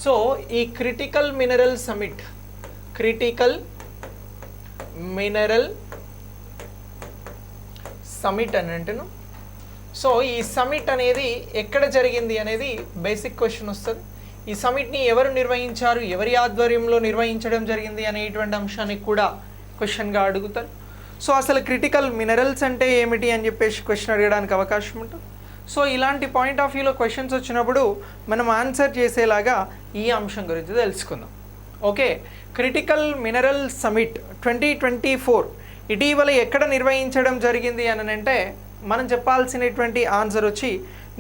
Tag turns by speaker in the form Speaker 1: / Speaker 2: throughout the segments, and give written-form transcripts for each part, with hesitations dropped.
Speaker 1: So ఈ critical mineral summit, critical mineral summit అని అంటున్నాం. సో ఈ సమిట్ అనేది ఎక్కడ జరిగింది అనేది బేసిక్ క్వశ్చన్ వస్తుంది. ఈ సమిట్ని ఎవరు నిర్వహించారు, ఎవరి ఆధ్వర్యంలో నిర్వహించడం జరిగింది అనేటువంటి అంశానికి కూడా క్వశ్చన్గా అడుగుతారు. సో అసలు క్రిటికల్ మినరల్స్ అంటే ఏమిటి అని చెప్పేసి క్వశ్చన్ అడగడానికి అవకాశం ఉంటుంది. సో ఇలాంటి పాయింట్ ఆఫ్ వ్యూలో క్వశ్చన్స్ వచ్చినప్పుడు మనం ఆన్సర్ చేసేలాగా ఈ అంశం గురించి తెలుసుకుందాం. ఓకే, క్రిటికల్ మినరల్ సమిట్ 2024 ఇటీవల ఎక్కడ నిర్వహించడం జరిగింది అని అంటే మనం చెప్పాల్సినటువంటి ఆన్సర్ వచ్చి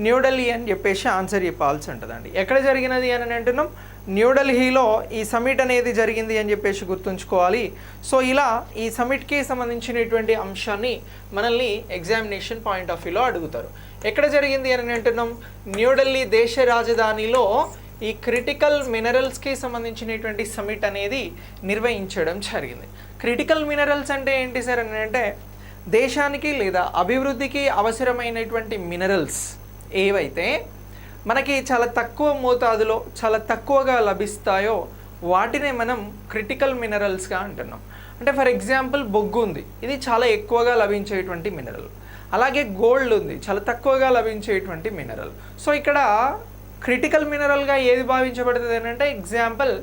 Speaker 1: న్యూఢిల్లీ అని చెప్పేసి ఆన్సర్ చెప్పాల్సి ఉంటుందండి. ఎక్కడ జరిగినది అని అంటున్నాం, న్యూఢిల్లీలో ఈ సమిట్ అనేది జరిగింది అని చెప్పేసి గుర్తుంచుకోవాలి. సో ఇలా ఈ సమిట్కి సంబంధించినటువంటి అంశాన్ని మనల్ని ఎగ్జామినేషన్ పాయింట్ ఆఫ్ వ్యూలో అడుగుతారు. ఎక్కడ జరిగింది అని అంటున్నాం, న్యూఢిల్లీ దేశ రాజధానిలో ఈ క్రిటికల్ మినరల్స్కి సంబంధించినటువంటి సమిట్ అనేది నిర్వహించడం జరిగింది. క్రిటికల్ మినరల్స్ అంటే ఏంటి సార్ అని అంటే దేశానికి లేదా అభివృద్ధికి అవసరమైనటువంటి మినరల్స్ ఏవైతే మనకి చాలా తక్కువ మోతాదులో చాలా తక్కువగా లభిస్తాయో వాటినే మనం క్రిటికల్ మినరల్స్గా అంటున్నాం. అంటే ఫర్ ఎగ్జాంపుల్ బొగ్గు ఉంది, ఇది చాలా ఎక్కువగా లభించేటువంటి మినరల్. అలాగే గోల్డ్ ఉంది, చాలా తక్కువగా లభించేటువంటి మినరల్. సో ఇక్కడ క్రిటికల్ మినరల్గా ఏది భావించబడుతుంది అని అంటే ఎగ్జాంపుల్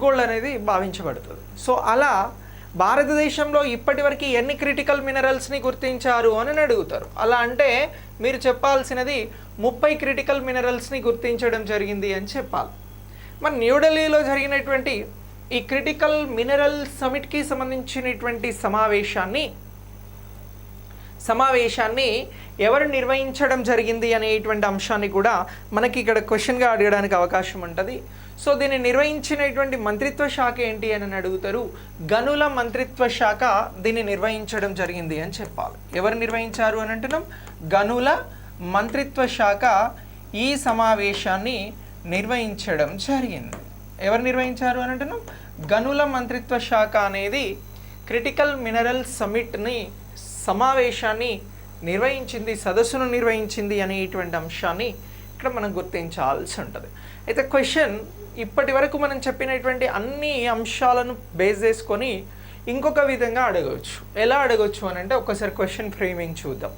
Speaker 1: గోల్డ్ అనేది భావించబడుతుంది. సో అలా భారతదేశంలో ఇప్పటివరకు ఎన్ని క్రిటికల్ మినరల్స్ని గుర్తించారు అని అడుగుతారు. అలా అంటే మీరు చెప్పాల్సినది 30 క్రిటికల్ మినరల్స్ని గుర్తించడం జరిగింది అని చెప్పాలి. మరి న్యూఢిల్లీలో జరిగినటువంటి ఈ క్రిటికల్ మినరల్ సమిట్కి సంబంధించినటువంటి సమావేశాన్ని ఎవరు నిర్వహించడం జరిగింది అనేటువంటి అంశాన్ని కూడా మనకి ఇక్కడ క్వశ్చన్గా అడగడానికి అవకాశం ఉంటుంది. సో దీన్ని నిర్వహించినటువంటి మంత్రిత్వ శాఖ ఏంటి అని అడుగుతారు. గనుల మంత్రిత్వ శాఖ దీన్ని నిర్వహించడం జరిగింది అని చెప్పాలి. ఎవరు నిర్వహించారు అని అంటున్నాం, గనుల మంత్రిత్వ శాఖ ఈ సమావేశాన్ని నిర్వహించడం జరిగింది. ఎవరు నిర్వహించారు అని అంటున్నాం, గనుల మంత్రిత్వ శాఖ అనేది క్రిటికల్ మినరల్ సమిట్ని సమావేశాన్ని నిర్వహించింది, సదస్సును నిర్వహించింది అనేటువంటి అంశాన్ని ఇక్కడ మనం గుర్తించాల్సి ఉంటుంది. అయితే క్వశ్చన్ ఇప్పటి వరకు మనం చెప్పినటువంటి అన్ని అంశాలను బేస్ చేసుకొని ఇంకొక విధంగా అడగవచ్చు. ఎలా అడగవచ్చు అని అంటే ఒకసారి క్వశ్చన్ ఫ్రేమింగ్ చూద్దాం.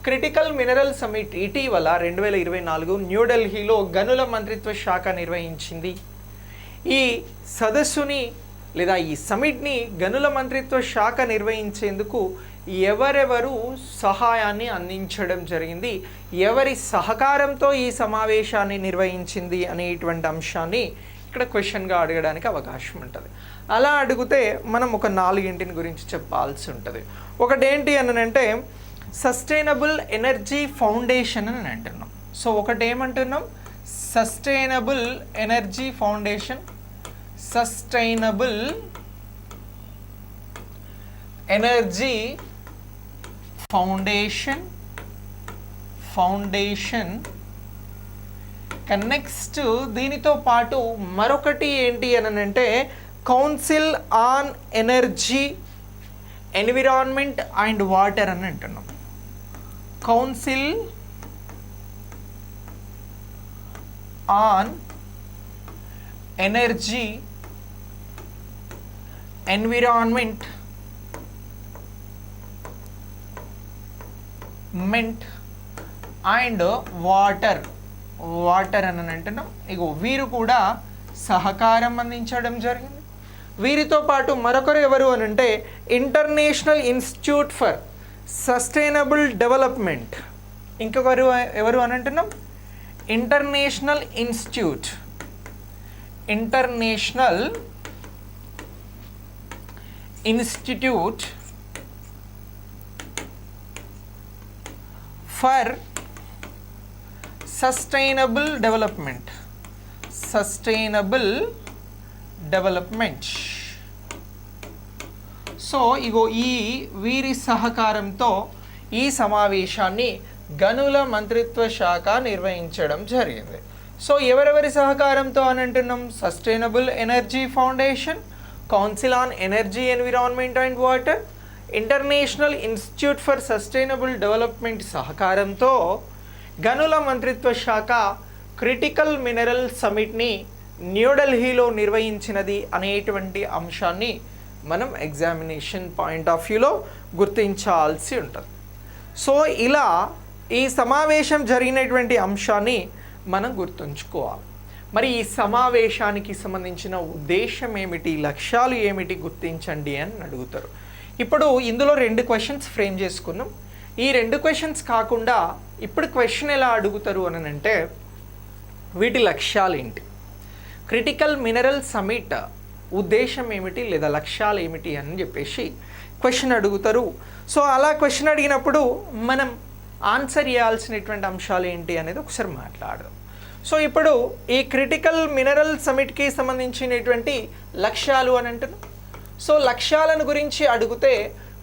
Speaker 1: క్రిటికల్ మినరల్ సమిట్ ఇటీవల 2024 న్యూఢిల్లీలో గనుల మంత్రిత్వ శాఖ నిర్వహించింది. ఈ సదస్సుని లేదా ఈ సమిట్ని గనుల మంత్రిత్వ శాఖ నిర్వహించేందుకు ఎవరెవరు సహాయాన్ని అందించడం జరిగింది, ఎవరి సహకారంతో ఈ సమావేశాన్ని నిర్వహించింది అనేటువంటి అంశాన్ని ఇక్కడ క్వశ్చన్గా అడగడానికి అవకాశం ఉంటుంది. అలా అడిగితే మనం ఒక 4 గురించి చెప్పాల్సి ఉంటుంది. ఒకటేంటి అని అంటే సస్టైనబుల్ ఎనర్జీ ఫౌండేషన్ అని అంటున్నాం. సో ఒకటేమంటున్నాం, sustainable energy foundation, sustainable energy foundation next దీనితో పాటు మరొకటి ఏంటి అని అంటే council on energy, environment and water అని అంటున్నాం. Council on energy, environment and water అని అంటున్నాం. ఇగో వీరు కూడా సహకారం అందించడం జరిగింది. వీరితో పాటు మరొకరు ఎవరు అని అంటే international institute for sustainable development. ఇంకొకరు ఎవరు అని అంటున్నాం, international institute for sustainable development. So ఇగో ఈ వీరి సహకారంతో ఈ సమావేశాన్ని గనుల మంత్రిత్వ శాఖ నిర్వహించడం జరిగింది. సో ఎవరెవరి సహకారంతో అని అంటున్నాం, sustainable energy foundation, council on energy, environment and water, international institute for sustainable development సహకారంతో గనుల మంత్రిత్వ శాఖ క్రిటికల్ మినరల్ సమిట్ని న్యూఢిల్లీలో నిర్వహించినది అనేటువంటి అంశాన్ని మనం ఎగ్జామినేషన్ పాయింట్ ఆఫ్ వ్యూలో గుర్తించాల్సి ఉంటుంది. సో ఇలా ఈ సమావేశం జరిగినటువంటి అంశాన్ని మనం గుర్తుంచుకోవాలి. మరి ఈ సమావేశానికి సంబంధించిన ఉద్దేశం ఏమిటి, లక్ష్యాలు ఏమిటి గుర్తించండి అని అడుగుతారు. ఇప్పుడు ఇందులో 2 క్వశ్చన్స్ ఫ్రేమ్ చేసుకున్నాం. ఈ 2 క్వశ్చన్స్ కాకుండా ఇప్పుడు క్వశ్చన్ ఎలా అడుగుతారు అని అంటే వీటి లక్ష్యాలు ఏంటి, క్రిటికల్ మినరల్ సమిట్ ఉద్దేశం ఏమిటి లేదా లక్ష్యాలు ఏమిటి అని చెప్పేసి క్వశ్చన్ అడుగుతారు. సో అలా క్వశ్చన్ అడిగినప్పుడు మనం ఆన్సర్ చేయాల్సినటువంటి అంశాలు ఏంటి అనేది ఒకసారి మాట్లాడదాం. సో ఇప్పుడు ఈ క్రిటికల్ మినరల్ సమిట్కి సంబంధించినటువంటి లక్ష్యాలు అని అంటున్నాం. సో లక్ష్యాలను గురించి అడిగితే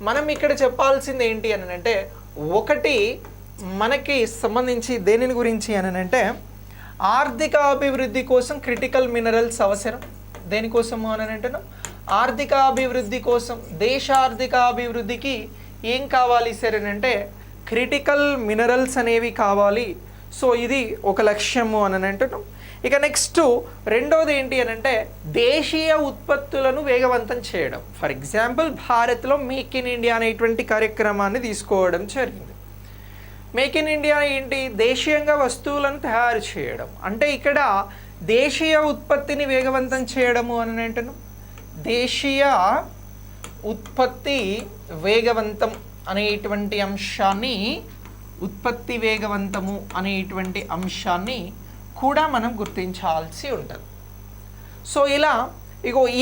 Speaker 1: మనం ఇక్కడ చెప్పాల్సింది ఏంటి అని అంటే, ఒకటి మనకి సంబంధించి దేనిని గురించి అని అంటే ఆర్థిక అభివృద్ధి కోసం క్రిటికల్ మినరల్స్ అవసరం. దేనికోసము అని అంటున్నాం, ఆర్థిక అభివృద్ధి కోసం, దేశ ఆర్థిక అభివృద్ధికి ఏం కావాలి సార్ అని అంటే క్రిటికల్ మినరల్స్ అనేవి కావాలి. సో ఇది ఒక లక్ష్యము అని అంటున్నాం. ఇక నెక్స్ట్ రెండోది ఏంటి అని అంటే దేశీయ ఉత్పత్తులను వేగవంతం చేయడం. ఫర్ ఎగ్జాంపుల్ భారత్లో మేక్ ఇన్ ఇండియా అనేటువంటి కార్యక్రమాన్ని తీసుకోవడం జరిగింది. మేక్ ఇన్ ఇండియా ఏంటి, దేశీయంగా వస్తువులను తయారు చేయడం. అంటే ఇక్కడ దేశీయ ఉత్పత్తిని వేగవంతం చేయడము అని అంటున్నాం. దేశీయ ఉత్పత్తి వేగవంతం అనేటువంటి అంశాన్ని, ఉత్పత్తి వేగవంతము అనేటువంటి అంశాన్ని కూడా మనం గుర్తించాల్సి ఉంటుంది. సో ఇలా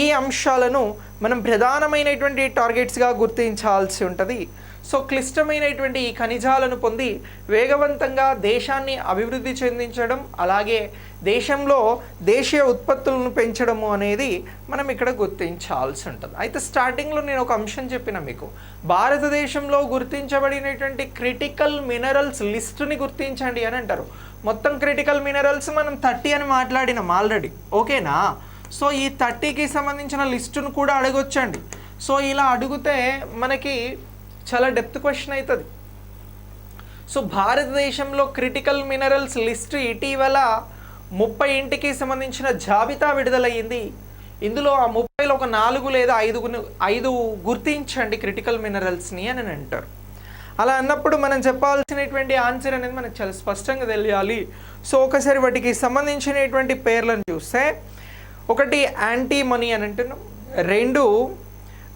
Speaker 1: ఈ అంశాలను మనం ప్రధానమైనటువంటి టార్గెట్స్గా గుర్తించాల్సి ఉంటుంది. సో క్లిష్టమైనటువంటి ఈ ఖనిజాలను పొంది వేగవంతంగా దేశాన్ని అభివృద్ధి చెందించడం, అలాగే దేశంలో దేశీయ ఉత్పత్తులను పెంచడము అనేది మనం ఇక్కడ గుర్తించాల్సి ఉంటుంది. అయితే స్టార్టింగ్లో నేను ఒక అంశం చెప్పిన మీకు, భారతదేశంలో గుర్తించబడినటువంటి క్రిటికల్ మినరల్స్ లిస్టుని గుర్తించండి అని అంటారు. మొత్తం క్రిటికల్ మినరల్స్ మనం 30 అని మాట్లాడినాం ఆల్రెడీ, ఓకేనా. సో ఈ 30కి సంబంధించిన లిస్టును కూడా అడగొచ్చండి. సో ఇలా అడిగితే మనకి చాలా డెప్త్ క్వశ్చన్ అవుతుంది. సో భారతదేశంలో క్రిటికల్ మినరల్స్ లిస్టు ఇటీవల 30కి సంబంధించిన జాబితా విడుదలయ్యింది. ఇందులో ఆ 30లో ఒక 4 లేదా 5 గుర్తించండి క్రిటికల్ మినరల్స్ని అని అంటారు. అలా అన్నప్పుడు మనం చెప్పాల్సినటువంటి ఆన్సర్ అనేది మనకు చాలా స్పష్టంగా తెలియాలి. సో ఒకసారి వాటికి సంబంధించినటువంటి పేర్లను చూస్తే, ఒకటి యాంటీమనీ అని అంటున్నాం, 2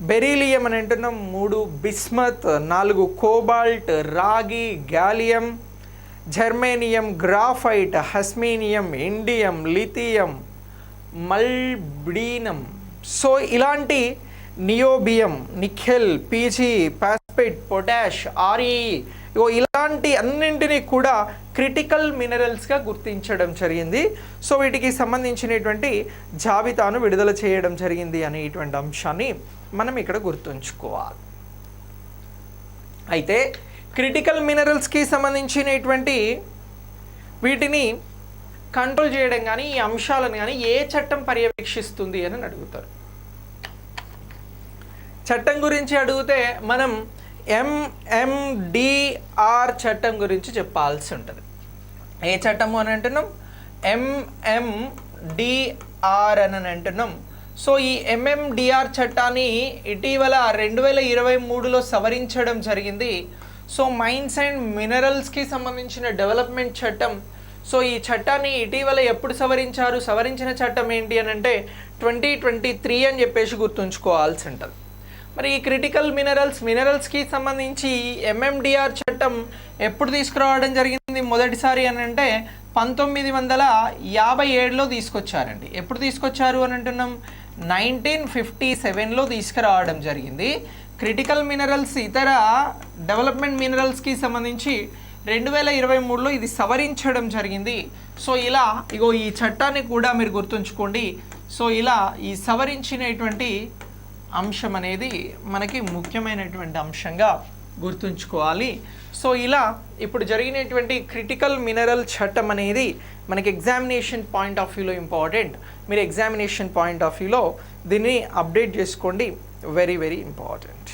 Speaker 1: బెరీలియం అని అంటున్నాం, 3 బిస్మత్, 4 కోబాల్ట్, రాగి, గ్యాలియం, జర్మేనియం, గ్రాఫైట్, హస్మీనియం, ఇండియం, లిథియం, మల్బిడినం. సో ఇలాంటి niobium, nickel, PG, phosphate, potash, RE, ఇలాంటి అన్నింటినీ కూడా క్రిటికల్ మినరల్స్గా గుర్తించడం జరిగింది. సో వీటికి సంబంధించినటువంటి జాబితాను విడుదల చేయడం జరిగింది అనేటువంటి అంశాన్ని మనం ఇక్కడ గుర్తుంచుకోవాలి. అయితే క్రిటికల్ మినరల్స్కి సంబంధించినటువంటి వీటిని కంట్రోల్ చేయడం కానీ ఈ అంశాలను కానీ ఏ చట్టం పర్యవేక్షిస్తుంది అని అడుగుతారు. చట్టం గురించి అడిగితే మనం MMDR చట్టం గురించి చెప్పాల్సి ఉంటుంది. ఏ చట్టము అని అంటున్నాం, MMDR అని అంటున్నాం. సో ఈ MMDR చట్టాన్ని ఇటీవల 2023లో సవరించడం జరిగింది. సో మైన్స్ అండ్ మినరల్స్కి సంబంధించిన డెవలప్మెంట్ చట్టం. సో ఈ చట్టాన్ని ఇటీవల ఎప్పుడు సవరించారు, సవరించిన చట్టం ఏంటి అని అంటే 2023 అని చెప్పేసి గుర్తుంచుకోవాల్సి ఉంటుంది. మరి ఈ క్రిటికల్ మినరల్స్కి సంబంధించి MMDR చట్టం ఎప్పుడు తీసుకురావడం జరిగింది మొదటిసారి అని అంటే 1957లో తీసుకొచ్చారండి. ఎప్పుడు తీసుకొచ్చారు అని అంటున్నాం, 1957లో తీసుకురావడం జరిగింది. క్రిటికల్ మినరల్స్ ఇతర డెవలప్మెంట్ మినరల్స్కి సంబంధించి 2023లో ఇది సవరించడం జరిగింది. సో ఇలా ఈ చట్టాన్ని కూడా మీరు గుర్తుంచుకోండి. సో ఇలా ఈ సవరించినటువంటి అంశం అనేది మనకి ముఖ్యమైనటువంటి అంశంగా గుర్తుంచుకోవాలి. సో ఇలా ఇప్పుడు జరిగినటువంటి క్రిటికల్ మినరల్ చట్టం అనేది మనకి ఎగ్జామినేషన్ పాయింట్ ఆఫ్ వ్యూలో ఇంపార్టెంట్. మీరు ఎగ్జామినేషన్ పాయింట్ ఆఫ్ వ్యూలో దీన్ని అప్డేట్ చేసుకోండి, వెరీ వెరీ ఇంపార్టెంట్.